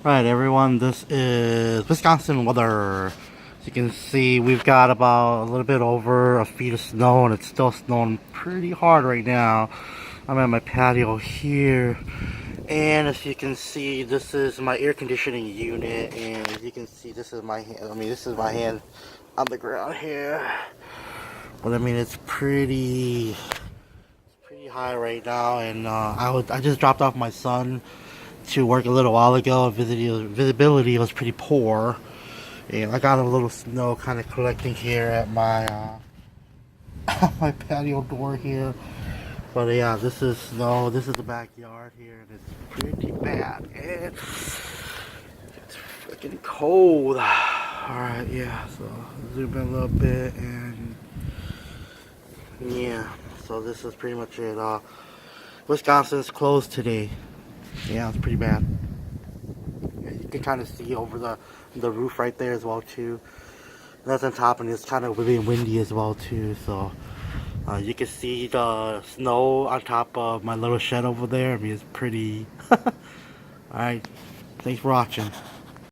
Right, everyone, this is Wisconsin weather. As you can see, we've got about a little bit over a feet of snow, and it's still snowing pretty hard right now. I'm at my patio here, and as you can see, this is my air conditioning unit, and as you can see, this is my hand. This is my hand on the ground here. But it's pretty high right now, and I just dropped off my son to work a little while ago. Visibility was pretty poor, and I got a little snow kind of collecting here at my my patio door here. But yeah, this is snow. This is the backyard here, and it's pretty bad. It's freaking cold. Alright, yeah, so zoom in a little bit, and yeah, so this is pretty much it. Wisconsin's closed today. Yeah, it's pretty bad. Yeah, you can kind of see over the roof right there as well too. That's on top, and it's kind of really windy as well too. So you can see the snow on top of my little shed over there. It's pretty. All right, thanks for watching.